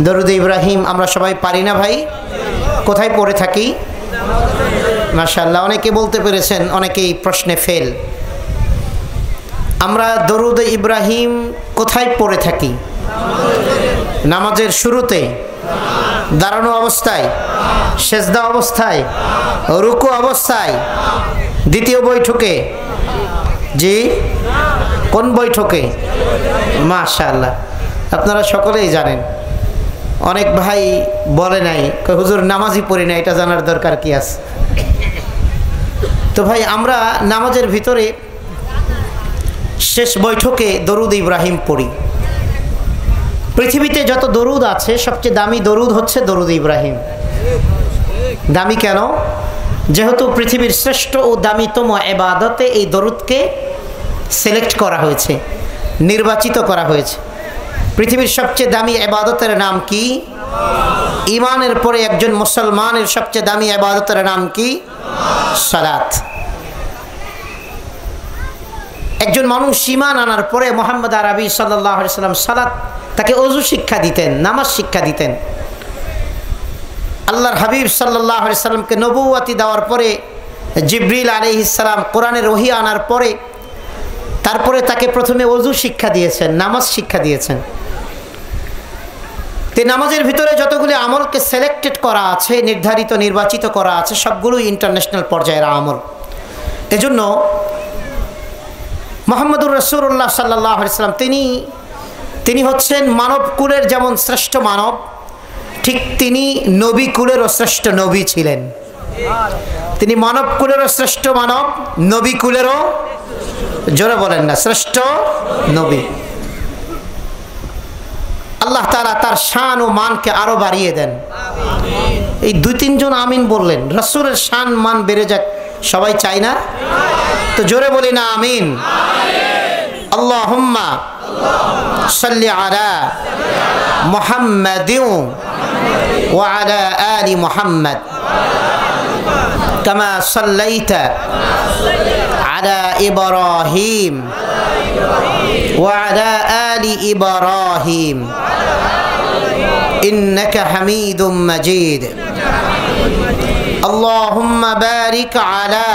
দরুদ ইব্রাহিম আমরা সবাই পারি না ভাই? কোথায় পড়ে থাকি? মাশাআল্লাহ, অনেকে বলতে পেরেছেন, অনেকেই প্রশ্নে ফেল। আমরা দরুদ ইব্রাহিম কোথায় পড়ে থাকি? নামাজের শুরুতে, দাঁড়ানো অবস্থায়, সেজদা অবস্থায়, রুকু অবস্থায়, দ্বিতীয় বৈঠকে? জি, কোন বৈঠকে? মাশাআল্লাহ, আপনারা সকলেই জানেন। অনেক ভাই বলে নাই, হুজুর নামাজই পড়ি না, এটা জানার দরকার কি আছে? তো ভাই, আমরা নামাজের ভিতরে শেষ বৈঠকে দরুদ ইব্রাহিম পড়ি। পৃথিবীতে যত দরুদ আছে সবচেয়ে দামি দরুদ হচ্ছে দরুদ ইব্রাহিম। দামি কেন? যেহেতু পৃথিবীর শ্রেষ্ঠ ও দামিতম ইবাদতে এই দরুদকে সিলেক্ট করা হয়েছে, নির্বাচিত করা হয়েছে। পৃথিবীর সবচেয়ে দামি ইবাদতের নাম কি? ঈমানের পরে একজন মুসলমানের সবচেয়ে দামি ইবাদতের নাম কি? সালাত। একজন মানুষ ঈমান আনার পরে মুহাম্মদ আরবি সাল্লাল্লাহু আলাইহি সাল্লাম সালাত, তাকে ওযু শিক্ষা দিতেন, নামাজ শিক্ষা দিতেন। আল্লাহর হাবিব সাল্লাল্লাহু আলাইহি সাল্লামকে নবুয়তি দেওয়ার পরে জিবরিল আলাইহিস সালাম কোরআনের ওহী আনার পরে তারপরে তাকে প্রথমে ওযু শিক্ষা দিয়েছেন, নামাজ শিক্ষা দিয়েছেন। তে নামাজের ভিতরে যতগুলি আমলকে সিলেক্টেড করা আছে, নির্ধারিত নির্বাচিত করা আছে, সবগুলোই ইন্টারন্যাশনাল পর্যায়ের আমল। এজন্য মুহাম্মদুর রাসূলুল্লাহ সাল্লাল্লাহু আলাইহি সাল্লাম তিনি হচ্ছেন মানব কুলের যেমন শ্রেষ্ঠ মানব, ঠিক তিনি নবী কুলেরও শ্রেষ্ঠ নবী ছিলেন। তিনি মানব কুলেরও শ্রেষ্ঠ মানব, নবী কুলেরও, জোরে বলেন না, শ্রেষ্ঠ নবী। আল্লাহ তাআলা তার শান ও মানকে আরো বাড়িয়ে দেন। এই দুই তিনজন আমিন বললেন, রাসূলের শান মান বেড়ে যাক, সবাই চাই না? তো জোরে বলি না আমিন? আল্লাহুম্মা সাল্লি আলা মুহাম্মাদিন ওয়া আলা আলি মুহাম্মাদ কামা সাল্লাইতা আলা ইব্রাহিম ওয়া আলা আলি ইব্রাহিম ইন্নাকা হামিদুম মাজিদ। আল্লাহুম্মা বারিক আলা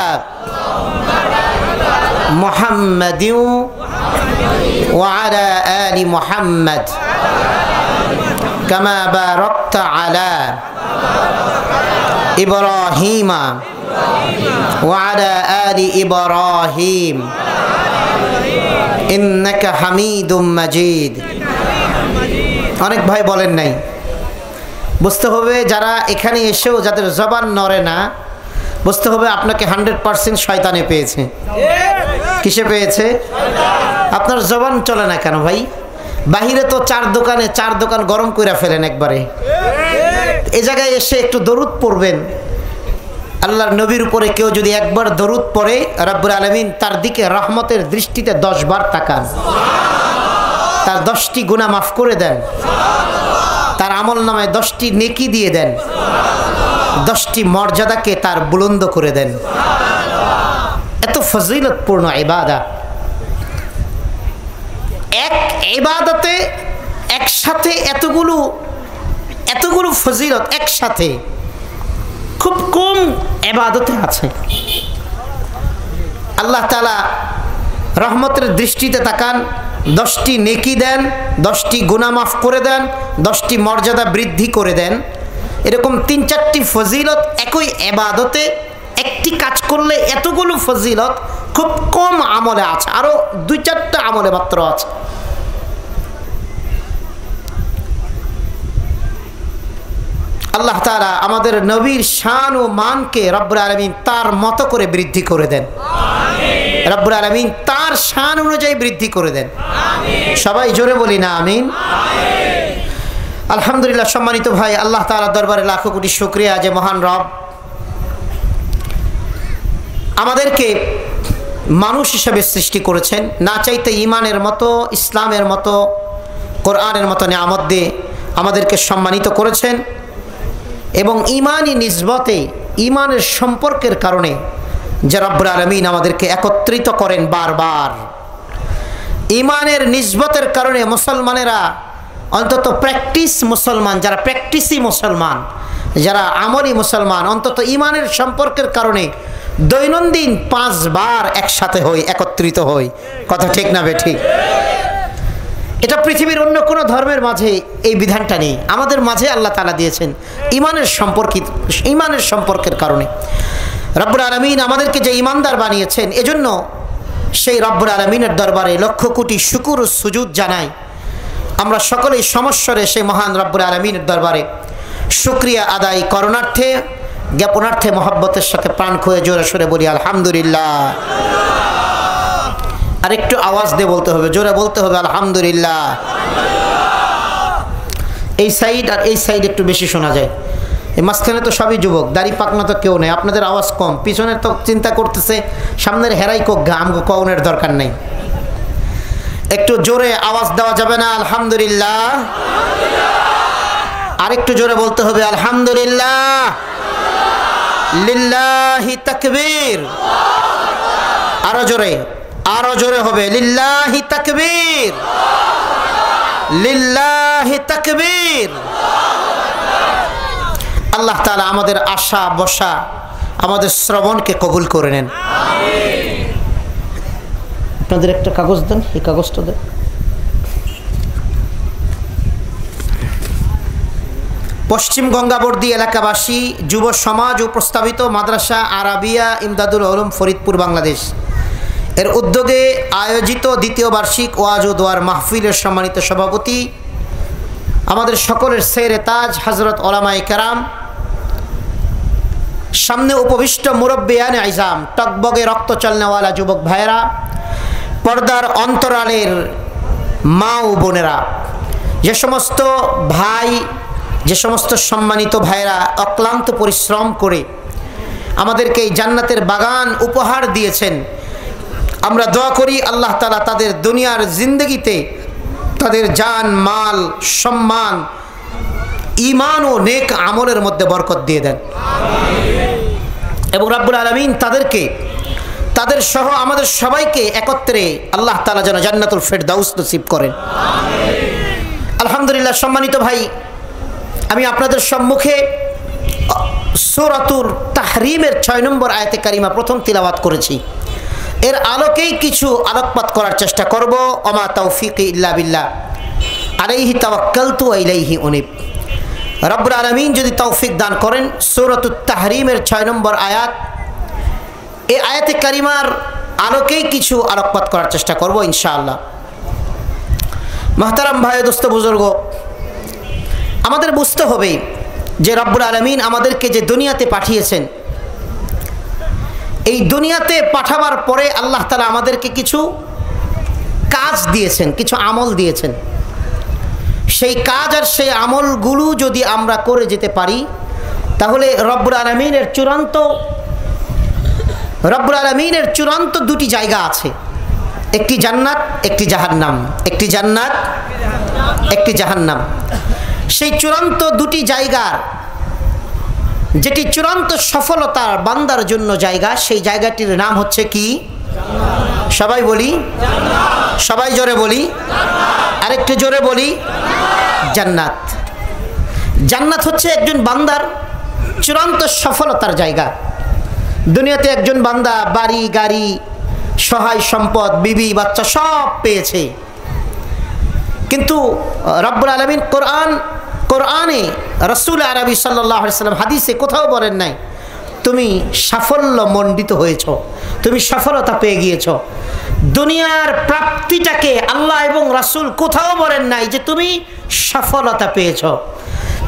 মুহাম্মাদিন ওয়া আলা আলি মুহাম্মাদ কামা বারাকতা আলা ইব্রাহিম ওয়া আলা আলি ইব্রাহিম ইন্নাকা হামিদুম মাজিদ। অনেক ভাই বলেন নাই। বুঝতে হবে যারা এখানে এসেও যাদের জবান নড়ে না, বুঝতে হবে আপনাকে 100% শয়তানে পেয়েছে। কিসে পেয়েছে? আপনার জবান চলে না কেন ভাই? বাহিরে তো চার দোকান গরম করে ফেলেন একবারে। এই জায়গায় এসে একটু দরুদ পড়বেন। আল্লাহর নবীর উপরে কেউ যদি একবার দরুদ পড়ে, রব্বুল আলামিন তার দিকে রহমতের দৃষ্টিতে 10 বার তাকান, তার 10টি গুনাহ মাফ করে দেন, তার আমল নামায় 10টি নেকি দিয়ে দেন, 10টি মর্যাদাকে তার বুলন্দ করে দেন। এত ফজিলতপূর্ণ ইবাদত। এক ইবাদতে একসাথে এতগুলো ফজিলত একসাথে খুব কম ইবাদতে আছে। আল্লাহ তাআলা রহমতের দৃষ্টিতে তাকান, 10টি নেকি দেন, 10টি গুনাহ মাফ করে দেন, 10টি মর্যাদা বৃদ্ধি করে দেন। এরকম 3-4টি ফজিলত একই ইবাদতে, একটি কাজ করলে এতগুলো ফজিলত খুব কম আমলে আছে, আরো 2-4টা আমলে মাত্র আছে। আল্লাহ তাআলা আমাদের নবীর শান ও মানকে রব্বুল আলামিন তার মতো করে বৃদ্ধি করে দেন। আমিন। রব্বুল আলামিন তার শান অনুযায়ী বৃদ্ধি করে দেন। আমিন। সবাই জোরে বলি না আমিন? আমিন। আলহামদুলিল্লাহ। সম্মানিত ভাই, আল্লাহ তাআলার দরবারে লাখো কোটি শুকরিয়া যে মহান রব আমাদেরকে মানুষ হিসেবে সৃষ্টি করেছেন। না চাইতে ঈমানের মতো, ইসলামের মতো, কোরআনের মতো নিয়ামত দিয়ে আমাদেরকে সম্মানিত করেছেন। এবং ঈমানি নিসবতে, ঈমানের সম্পর্কের কারণে যে রব্বুল আলামিন আমাদেরকে একত্রিত করেন বারবার। ঈমানের নিসবতের কারণে মুসলমানেরা অন্তত প্র্যাকটিস মুসলমান, যারা প্র্যাকটিসই মুসলমান, যারা আমলি মুসলমান, অন্তত ইমানের সম্পর্কের কারণে দৈনন্দিন 5 বার একসাথে হই, একত্রিত হই। কথা ঠিক না বেঠিক? এটা পৃথিবীর অন্য কোনো ধর্মের মাঝে এই বিধানটা নেই, আমাদের মাঝে আল্লাহ তাআলা দিয়েছেন ইমানের সম্পর্কের কারণে। রব্বুল আলামিন আমাদেরকে যে ইমানদার বানিয়েছেন, এজন্য সেই রব্বুল আলামিনের দরবারে লক্ষ কোটি শুকর ও সুজুদ জানাই। আমরা সকলেই সমস্বরে সেই মহান রব্বুল আলামিনের দরবারে শুকরিয়া আদায় করণার্থে, জ্ঞাপনার্থে মহব্বতের সাথে প্রাণ খুয়ে জোরে সোরে বলি আলহামদুলিল্লাহ। আর একটু আওয়াজ দিয়ে বলতে হবে, জোরে বলতে হবে আলহামদুলিল্লাহ। এই সাইড আর এই সাইড একটু বেশি শোনা যায়, এই মাঝখানে তো সবই যুবক, দাড়ি পাকনা তো কেউ নেই, আপনাদের আওয়াজ কম। পিছনের তো চিন্তা করতেছে সামনের হেরাই কোক গা, আমগো কওনের দরকার নেই। একটু জোরে আওয়াজ দেওয়া যাবে না আলহামদুলিল্লাহ? আরেকটু জোরে বলতে হবে আলহামদুলিল্লাহ। লিল্লাহি তাকবীর। আরো জোরে হবে লিল্লাহি তাকবীর, লিল্লাহি তাকবীর। আল্লাহ তাআলা আমাদের আশা বসা, আমাদের শ্রবণকে কবুল করে নেন। আপনাদের একটা কাগজ দেন, এই কাগজটা দেন। পশ্চিম গঙ্গাবর্দী এলাকাবাসী, যুব সমাজ ও প্রস্তাবিত মাদ্রাসা আরাবিয়া ইমদাদুল উলুম ফরিদপুর বাংলাদেশ এর উদ্যোগে আয়োজিত দ্বিতীয় বার্ষিক ওয়াজ ও দোয়ার মাহফিলের সম্মানিত সভাপতি, আমাদের সকলের সেরে তাজ হযরত উলামায়ে কেরাম, সামনে উপবিষ্ট মুরব্বিয়ানে আইজাম, টকবগে রক্ত চলনেওয়ালা যুবক ভাইয়েরা, পর্দার অন্তরালের মা ও বোনেরা, যে সমস্ত ভাই, যে সমস্ত সম্মানিত ভাইরা অক্লান্ত পরিশ্রম করে আমাদেরকে এই জান্নাতের বাগান উপহার দিয়েছেন, আমরা দোয়া করি আল্লাহ তাআলা তাদের দুনিয়ার জিন্দগিতে তাদের জান, মাল, সম্মান, ঈমান ও নেক আমলের মধ্যে বরকত দিয়ে দেন এবং রব্বুল আলামিন তাদেরকে, তাদের সহ আমাদের সবাইকে একত্রে আল্লাহ তাআলা যেন জান্নাতুল ফেরদাউস নসিব করেন। আলহামদুলিল্লাহ। সম্মানিত ভাই, আমি আপনাদের সম্মুখে সূরাতুল তাহরিমের 6 নম্বর আয়াতে কারিমা প্রথম তিলাওয়াত করেছি। এর আলোকেই কিছু আলোকপাত করার চেষ্টা করব। ওমা তাওফিকি ইল্লা বিল্লাহ, আলাইহি তাওয়াক্কালতু ওয়া ইলাইহি উনীব। রব্বুল আলামিন যদি তৌফিক দান করেন, সূরাতুত তাহরিমের 6 নম্বর আয়াত, এই আয়াতে কারিমার আলোকেই কিছু আলোকপাত করার চেষ্টা করব ইনশাআল্লাহ। মুহতারাম ভাই, দোস্ত, বুজুর্গ, আমাদের বুঝতে হবে যে রব্বুল আলামিন আমাদেরকে যে দুনিয়াতে পাঠিয়েছেন, এই দুনিয়াতে পাঠাবার পরে আল্লাহ তাআলা আমাদেরকে কিছু কাজ দিয়েছেন, কিছু আমল দিয়েছেন। সেই কাজ আর সেই আমলগুলো যদি আমরা করে যেতে পারি, তাহলে রব্বুল আলামিনের চূড়ান্ত দুটি জায়গা আছে, একটি জান্নাত, একটি জাহান্নাম। একটি জান্নাত, একটি জাহান্নাম। সেই চূড়ান্ত দুটি জায়গার যেটি চূড়ান্ত সফলতার বান্দার জন্য জায়গা, সেই জায়গাটির নাম হচ্ছে কি? সবাই বলি, সবাই জোরে বলি, আরেকটু জোরে বলি, জান্নাত। জান্নাত হচ্ছে একজন বান্দার চূড়ান্ত সফলতার জায়গা। দুনিয়াতে একজন বান্দা বাড়ি, গাড়ি, সহায় সম্পদ, বিবি, বাচ্চা সব পেয়েছে, কিন্তু রব্বুল আলামিন কোরআনে, রাসূল আরবি সাল্লাল্লাহু আলাইহি ওয়াসাল্লাম হাদিসে কোথাও বলেন নাই তুমি সাফল্য মণ্ডিত হয়েছ, তুমি সফলতা পেয়ে গিয়েছ। দুনিয়ার প্রাপ্তিটাকে আল্লাহ এবং রাসূল কোথাও বলেন নাই যে তুমি সফলতা পেয়েছ।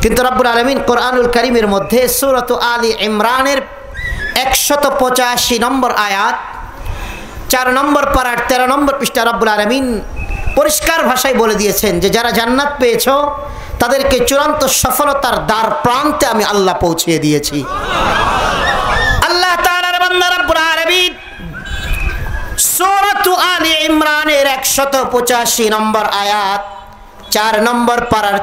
কিন্তু রব্বুল আলামিন কোরআনুল কারীমের মধ্যে সূরাত আলী ইমরানের 185 নম্বর আয়াত, 4 নম্বর পারার 13 নম্বর পৃষ্ঠা রব্বুল আলামিন পরিষ্কার ভাষায় বলে দিয়েছেন যে যারা জান্নাত পেয়েছ তাদেরকে চূড়ান্ত সফলতার দ্বার প্রান্তে আমি আল্লাহ পৌঁছিয়ে দিয়েছি। আল্লাহ তাআলার বান্দা রব্বুল আলামিন সূরাত আলী ইমরানের 185 নম্বর আয়াত, 4 নম্বর পারার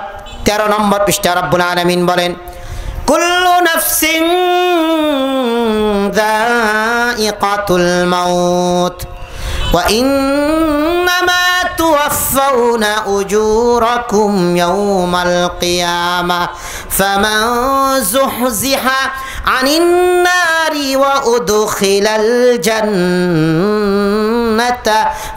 13 নম্বর পৃষ্ঠা রব্বুল আলামিন বলেন, কুল্লু নাফসিন যায়িকাতুল মাউত ওয়া ইন্নামা توفون أجوركم يوم القيامة فمن زحزح عن النار وأدخل الجنة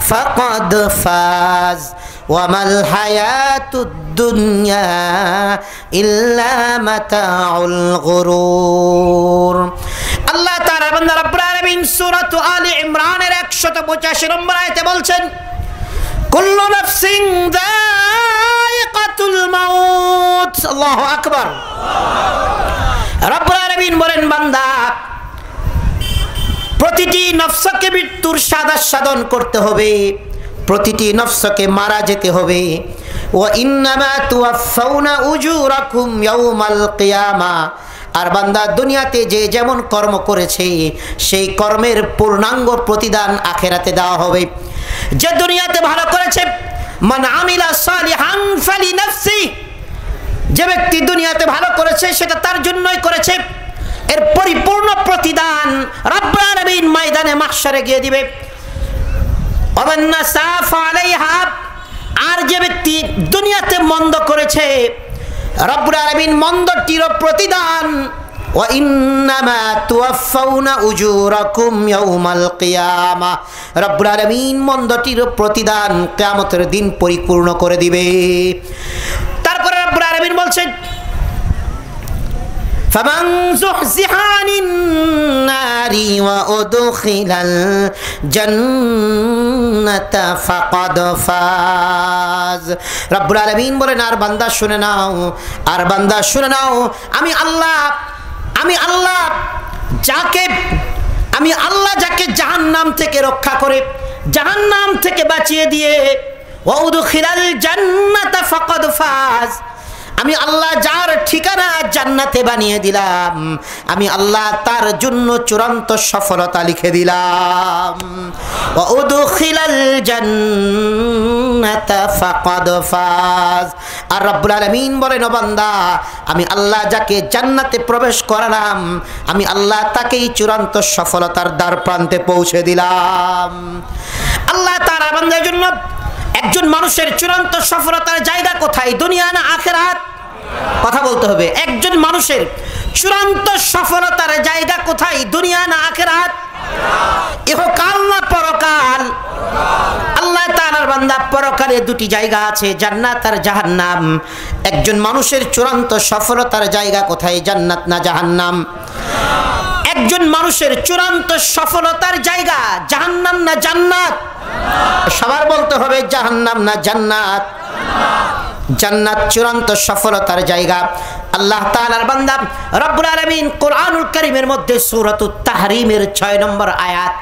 فقد فاز وما الحياة الدنيا إلا متاع الغرور আল্লাহ তাআলা বান্দা রব্বুল আলামিন সূরা আলে ইমরানের 185 নম্বর আয়াতে বলছেন কুল্লু নাফসিন যায়িকাতুল মাউত আল্লাহু আকবার রব্বুল আলামিন বলেন বান্দা প্রতিটি নফসকে মৃত্যুর স্বাদ আস্বাদন করতে হবে প্রতিটি নফসকে মারা যেতে হবে ওয়া ইন্নামা তুওয়াফাউনা উজুরাকুম ইয়াউমাল কিয়ামা আর বান্দা দুনিয়াতে যে যেমন কর্ম করেছে সেই কর্মের পূর্ণাঙ্গ প্রতিদান আখিরাতে দেওয়া হবে যে দুনিয়াতে ভালো করেছে মান আমিলা সালিহান ফালিনাফসি যে ব্যক্তি দুনিয়াতে ভালো করেছে সেটা তার জন্যই করেছে এর পরিপূর্ণ প্রতিদান রব্বুল আলামিন ময়দানে মাহশারে গিয়ে দিবে আর যে ব্যক্তি দুনিয়াতে মন্দ করেছে রব্বুল আলামিন মন্দটির প্রতিদান ওয়া ইন্নামা তুওয়াফাউনা উজুরাকুম ইয়াউমাল কিয়ামা রব্বুল আলামিন মন্দটির প্রতিদান কিয়ামতের দিন পরিপূর্ণ করে দিবে তারপরে রব্বুল আলামিন বলছেন فمن زحزح عن النار وأدخل الجنة فقد فاز রব্বুল আলামিন বলেন আর বান্দা শুনে নাও আমি আল্লাহ যাকে জাহান্নাম থেকে রক্ষা করে জাহান্নাম থেকে বাঁচিয়ে দিয়ে ওয়াউদখিলাল জান্নাতা ফাকাদ ফাজ আমি আল্লাহ যার ঠিকানা জান্নাতে বানিয়ে দিলাম আমি আল্লাহ তার জন্য চূড়ান্ত সফলতা লিখে দিলাম ওয়া উদখিলাল জান্নাতা ফাকাদ ফাজ আর রব্বুল আলামিন বলেন ও বান্দা আমি আল্লাহ যাকে জান্নাতে প্রবেশ করালাম আমি আল্লাহ তাকেই চূড়ান্ত সফলতার দ্বার প্রান্তে পৌঁছে দিলাম আল্লাহ তাআলা বান্দার জন্য একজন মানুষের চূড়ান্ত সফলতার জায়গা কোথায় দুনিয়া না আখিরাত কথা বলতে হবে একজন মানুষের চূড়ান্ত সফলতার জায়গা কোথায় দুনিয়া না আখিরাত ইহকাল না পরকাল আল্লাহ তাআলার বান্দা পরকালে দুটি জায়গা আছে জান্নাত আর জাহান্নাম একজন মানুষের চূড়ান্ত সফলতার জায়গা কোথায় জান্নাত না জাহান্নাম একজন মানুষের চূড়ান্ত সফলতার জায়গা জাহান্নাম না জান্নাত সবার বলতে হবে জাহান্নাম না জান্নাত জান্নাত চূড়ান্ত সফলতার জায়গা আল্লাহ তাআলার বান্দা রব্বুল আলামিন কোরআনুল কারীমের মধ্যে সূরাতুত তাহরীমের 6 নম্বর আয়াত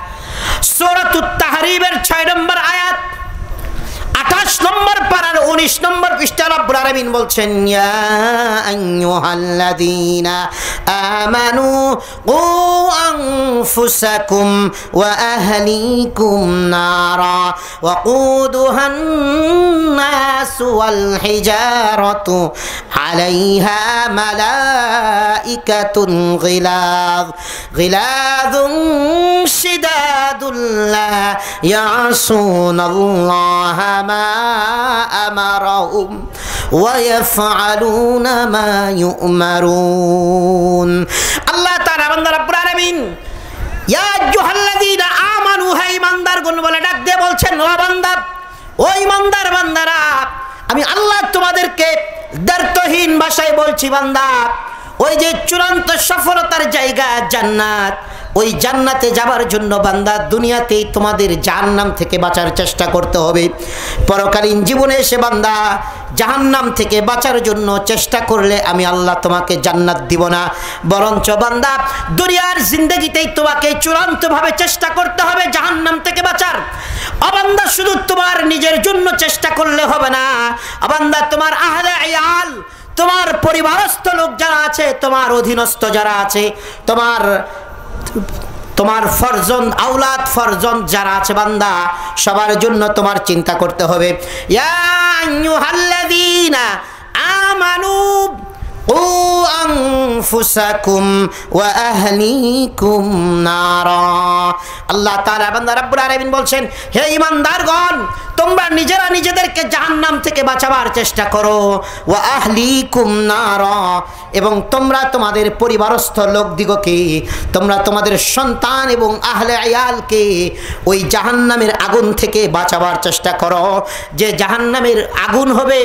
সূরাতুত তাহরীমের 6 নম্বর আয়াত 28 নম্বর পারার 19 নম্বর পৃষ্ঠা রব্বুল আলামিন বলছেন ইয়া আইয়ুহাল্লাযীনা আমানু কু আনফুসাকুম ওয়া আহলিকুম নারা ওয়াকুদুহান নাস ওয়াল হিজারাতু আলাইহা মালাইকাতুন গিলাযুন শিদাদুল লা ইয়াসুনাল্লাহা মা আমারহুম ওয়া ইয়াফআলুনা মা ইউমারুন আল্লাহ তাআলা বান্দা রব্বুল আলামিন ইয়া আইয়ুহাল্লাযীনা আমানু হে ঈমানদারগণ বলে ডাক দিয়ে বলছেন ও বান্দা ও ঈমানদার বান্দারা আমি আল্লাহ তোমাদেরকে দ্ব্যর্থহীন ভাষায় বলছি বান্দা ওই যে চূড়ান্ত সফলতার জায়গা জান্নাত ওই জান্নাতে যাবার জন্য বান্দা দুনিয়াতেই তোমাদের জাহান্নাম থেকে বাঁচার চেষ্টা করতে হবে পরকালীন জীবনে এসে বান্দা জাহান্নাম থেকে বাঁচার জন্য চেষ্টা করলে আমি আল্লাহ তোমাকে জান্নাত দিব না বরঞ্চ বান্দা দুনিয়ার জিন্দেগিতেই তোমাকে চূড়ান্তভাবে চেষ্টা করতে হবে জাহান্নাম থেকে বাঁচার বান্দা শুধু তোমার নিজের জন্য চেষ্টা করলে হবে না বান্দা তোমার আহলে ইয়াল তোমার পরিবারস্থ লোক যারা আছে তোমার অধীনস্থ যারা আছে তোমার ফরজন আওলাদ ফরজন যারা আছে বান্দা সবার জন্য তোমার চিন্তা করতে হবে ইয়া আইয়ুহাল্লাযীনা আমানু কু আনফুসাকুম ওয়া আহলিকুম নারা। আল্লাহ তাআলা বান্দা রব্বুল আলামিন বলছেন, হে ঈমানদারগণ, তোমরা নিজেরা নিজেদেরকে জাহান্নাম থেকে বাঁচাবার চেষ্টা করো। ওয়া আহলিকুম নারা, এবং তোমরা তোমাদের পরিবারস্থ লোকদিগকে, তোমরা তোমাদের সন্তান এবং আহলে আয়ালকে ওই জাহান্নামের আগুন থেকে বাঁচাবার চেষ্টা করো। যে জাহান্নামের আগুন হবে,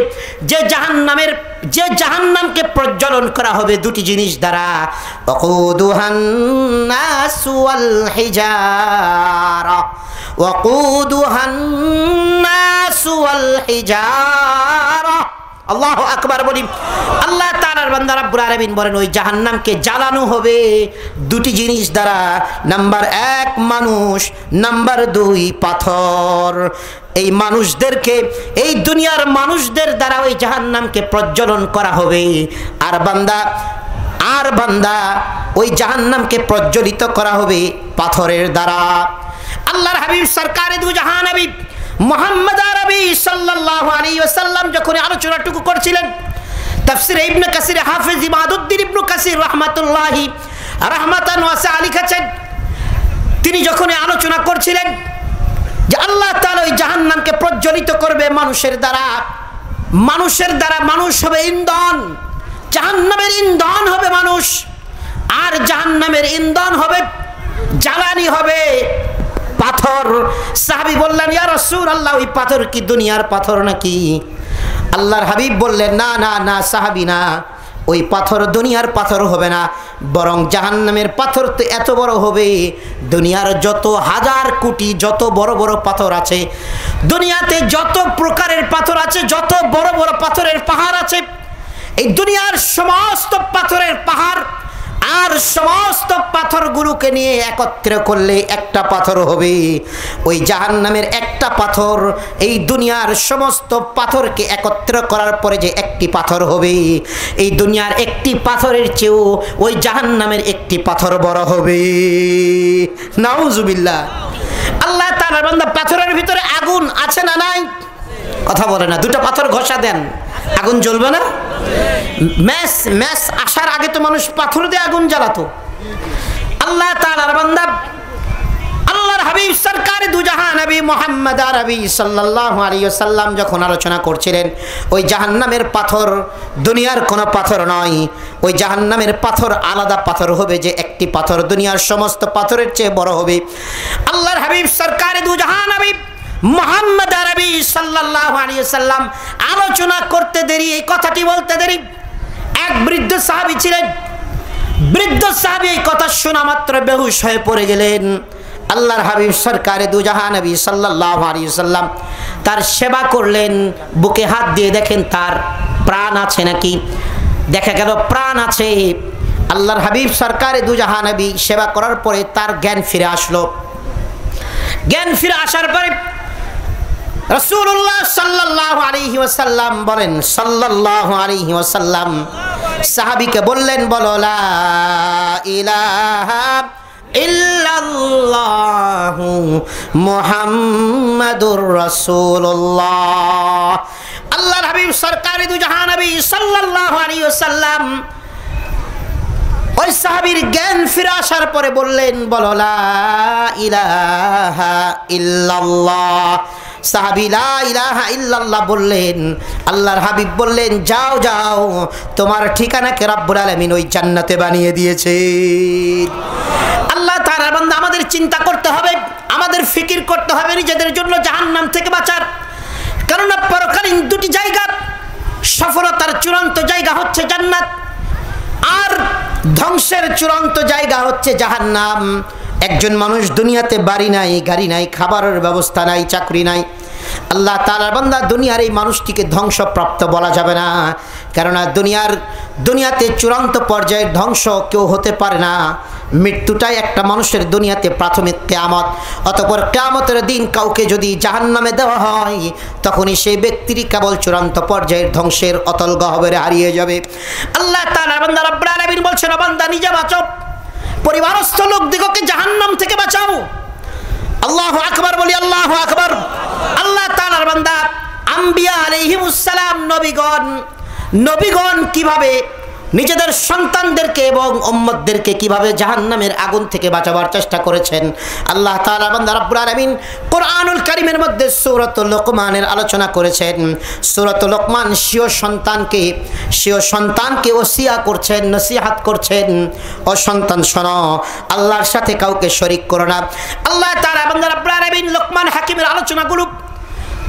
যে জাহান্নামকে প্রজ্বলন করা হবে দুটি জিনিস দ্বারা, ওয়াকুদুহান নাসু ওয়াল হিজারা, ওয়াকুদুহান নাসু ওয়াল হিজারা। আল্লাহু আকবার বলি। আল্লাহ তাআলার বান্দা রব্বুল আলামিন বলেন, ওই জাহান্নামকে জ্বালানো হবে দুটি জিনিস দ্বারা। নাম্বার 1 মানুষ, নাম্বার 2 পাথর। এই মানুষদেরকে, এই দুনিয়ার মানুষদের দ্বারা ওই জাহান্নামকে প্রজ্বলন করা হবে। আর বান্দা ওই জাহান্নামকে প্রজ্বলিত করা হবে পাথরের দ্বারা। আল্লাহর হাবিব সরকারে দু জাহান হাবিব মুহাম্মদ আরবি সাল্লাল্লাহু আলাইহি ওয়াসাল্লাম যখন আলোচনাটুকু করছিলেন, তাফসীরে ইবনে কাসির হাফেজ ইমাদউদ্দিন ইবনে কাসির রাহমাতুল্লাহি রাহমাতান ওয়াসিআ লিখেছেন, তিনি যখন আলোচনা করছিলেন যে আল্লাহ তাআলা ওই জাহান্নামকে প্রজ্বলিত করবে মানুষের দ্বারা, মানুষ হবে ইন্ধন, জাহান্নামের ইন্ধন হবে মানুষ, আর জাহান্নামের ইন্ধন হবে, জ্বালানি হবে পাথর। সাহাবী বললেন, ইয়া রাসূলুল্লাহ, ওই পাথর কি দুনিয়ার পাথর নাকি? আল্লাহর হাবিব বললেন, না না না সাহাবী, না, ওই পাথর দুনিয়ার পাথর হবে না, বরং জাহান্নামের পাথর তো এত বড় হবে, দুনিয়ার যত হাজার কোটি যত বড় বড় পাথর আছে, দুনিয়াতে যত প্রকারের পাথর আছে, যত বড় বড় পাথরের পাহাড় আছে, এই দুনিয়ার সমস্ত পাথরের পাহাড় আর সমস্ত পাথরগুলোকে নিয়ে একত্র করলে একটা পাথর হবে। ওই জাহান্নামের একটা পাথর এই দুনিয়ার সমস্ত পাথরকে একত্র করার পরে যে একটি পাথর হবে, এই দুনিয়ার একটি পাথরের চেয়েও ওই জাহান্নামের একটি পাথর বড় হবে। নাউজুবিল্লাহ। আল্লাহ তাআলার বান্দা, পাথরের ভিতরে আগুন আছে না নাই? কথা বলে না। দুটো পাথর ঘষা দেন, আগুন জ্বলবে না? ম্যাচ আসার আগে তো মানুষ পাথর দিয়ে আগুন জ্বালাতো। আল্লাহ তাআলার বান্দা, আল্লাহর হাবিব সরকারে দু জাহান নবী মুহাম্মদ আরবি সাল্লাল্লাহু আলাইহি ওয়াসাল্লাম যখন আলোচনা করছিলেন, ওই জাহান্নামের পাথর দুনিয়ার কোনো পাথর নয়, ওই জাহান্নামের পাথর আলাদা পাথর হবে, যে একটি পাথর দুনিয়ার সমস্ত পাথরের চেয়ে বড় হবে। আল্লাহর হাবিব সরকারে দু জাহান নবী মুহাম্মদ আরবি সাল্লাল্লাহু আলাইহি ওয়াসাল্লাম আলোচনা করতে দেরি, এই কথাটি বলতে দেরি, এক বৃদ্ধ সাহাবী ছিলেন। বৃদ্ধ সাহাবী এই কথা শোনা মাত্র বেহুশ হয়ে পড়ে গেলেন। আল্লাহর হাবিব সরকারে দু জাহান নবী সাল্লাল্লাহু আলাইহি ওয়াসাল্লাম তার সেবা করলেন, বুকে হাত দিয়ে দেখেন তার প্রাণ আছে নাকি। দেখা গেল প্রাণ আছে। আল্লাহর হাবিব সরকারে দু জাহান নবী সেবা করার পরে তার জ্ঞান ফিরে আসলো। জ্ঞান ফিরে আসার পরে রাসূলুল্লাহ সাল্লাল্লাহু আলাইহি ওয়াসাল্লাম বলেন, সাল্লাল্লাহু আলাইহি ওয়াসাল্লাম সাহাবীকে বললেন, বলো লা ইলাহা ইল্লাল্লাহু মুহাম্মাদুর রাসূলুল্লাহ। আল্লাহর হাবিব সরকারে দু জাহান নবী সাল্লাল্লাহু আলাইহি ওয়াসাল্লাম ওই সাহাবীর জ্ঞান ফিরে আসার পরে বললেন, বলো লা ইলাহা ইল্লাল্লাহ। সাহাবী লা ইলাহা ইল্লাল্লাহ বললেন। আল্লাহর হাবিব বললেন, যাও যাও, তোমার ঠিকানাকে রব্বুল আলামিন ওই জান্নাতে বানিয়ে দিয়েছে। আল্লাহ তাআলার বান্দা, আমাদের চিন্তা করতে হবে, আমাদের ফিকির করতে হবে নিজেদের জন্য জাহান্নাম থেকে বাঁচার। কারণ পরকালীন দুটি জায়গা, সফলতার চূড়ান্ত জায়গা হচ্ছে জান্নাত, আর ধ্বংসের চূড়ান্ত জায়গা হচ্ছে জাহান্নাম। একজন মানুষ দুনিয়াতে বাড়ি নাই, গাড়ি নাই, খাবারের ব্যবস্থা নাই, চাকরি নাই। আল্লাহ তাআলার বান্দা, দুনিয়ার এই মানুষটিকে ধ্বংসপ্রাপ্ত বলা যাবে না, কেননা দুনিয়াতে চূড়ান্ত পর্যায়ের ধ্বংস কেউ হতে পারে না। মৃত্যুটাই একটা মানুষের দুনিয়াতে প্রাথমিক কিয়ামত। অতঃপর কিয়ামতের দিন কাউকে যদি জাহান্নামে দেওয়া হয়, তখনই সেই ব্যক্তির কেবল চূড়ান্ত পর্যায়ের ধ্বংসের অতল গহ্বরে হারিয়ে যাবে। আল্লাহ তাআলার বান্দা রব্বুল আলামিন বলছেন, বান্দা নিজে বাঁচো, পরিবারস্থ লোকদিগকে জাহান্নাম থেকে বাঁচাও। আল্লাহু আকবার বলি, আল্লাহু আকবার। আল্লাহ তাআলার বান্দা, আম্বিয়া আলাইহিমুস সালাম, নবীগণ কিভাবে নিজেদের সন্তানদেরকে এবং উম্মতদেরকে কিভাবে জাহান্নামের আগুন থেকে বাঁচাবার চেষ্টা করেছেন। আল্লাহ তাআলা বান্দা রব্বুল আলামিন কোরআনুল কারীমের মধ্যে সূরাতুল লোকমানের আলোচনা করেছেন। সূরাতুল লোকমান স্বীয় সন্তানকে ওসিয়া করছেন, নসিহত করছেন, ও সন্তান শোনো, আল্লাহর সাথে কাউকে শরীক করো না। আল্লাহ তাআলা বান্দা রব্বুল আলামিন লোকমান হাকিমের আলোচনাগুলো,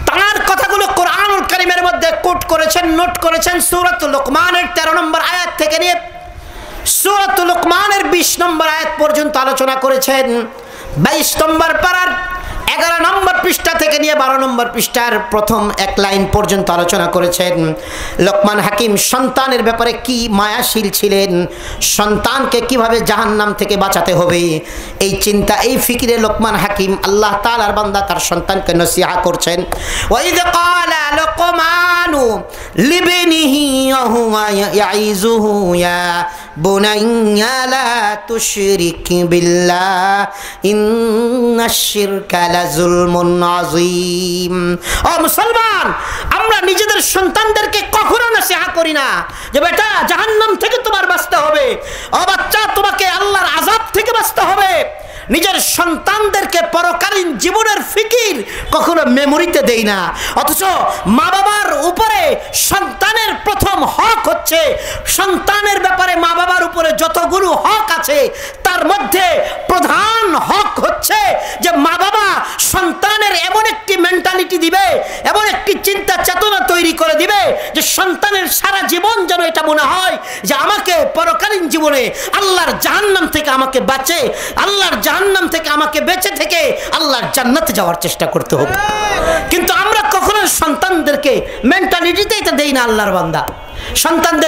তার কথাগুলো কোরআনুল কারীমের মধ্যে কোট করেছেন, নোট করেছেন। সূরাতুল লোকমানের 13 নম্বর আয়াত থেকে নিয়ে সূরাতুল লোকমানের 20 নম্বর আয়াত পর্যন্ত আলোচনা করেছেন। 22 নম্বর পারার 11 নম্বর পৃষ্ঠা থেকে নিয়ে 12 নম্বর পৃষ্ঠার প্রথম এক লাইন পর্যন্ত আলোচনা করেছেন। লোকমান হাকিম সন্তানের ব্যাপারে কি মায়াশীল ছিলেন, সন্তানকে কিভাবে জাহান্নাম থেকে বাঁচাতে হবে, এই চিন্তা, এই ফিকিরে লোকমান হাকিম আল্লাহ তাআলার বান্দা তার সন্তানকে নসিহা করছেন। ওয়াইদ ক্বালা লোকমানু লিবনিহি ওয়া হুয়া ইয়াইযুহু ইয়া বুনাইয়া লা তুশরিক বিল্লাহ ইন্নাশ শিরকা লাযুলমুন আযীম। ও মুসলমান, আমরা নিজেদের সন্তানদেরকে কখনো নসিহত করি না যে বেটা জাহান্নাম থেকে তোমার বাঁচতে হবে, ও বাচ্চা তোমাকে আল্লাহর আযাব থেকে বাঁচতে হবে। নিজের সন্তানদেরকে পরকালীন জীবনের ফিকির কখনো মেমোরিতে দেই না, অথচ মা বাবার উপরে সন্তানের প্রথম হক হচ্ছে, সন্তানের ব্যাপারে মা বাবার উপরে যতগুলো হক আছে তার মধ্যে প্রধান হক হচ্ছে যে মা বাবা সন্তানের এমন একটি মেন্টালিটি দিবে, এমন একটি চিন্তা চেতনা তৈরি করে দিবে যে সন্তানের সারা জীবন যেন এটা মনে হয় যে আমাকে পরকালীন জীবনে আল্লাহর জাহান্নাম থেকে আমাকে বাঁচে, আল্লাহর জাহান্নাম থেকে আমাকে বেঁচে থেকে আল্লাহর জান্নাতে যাওয়ার চেষ্টা করতে হবে। কিন্তু আমরা কখনো সন্তানদেরকে মেন্টালিটিতে এটা দেই না। আল্লাহর বান্দা সন্তানদের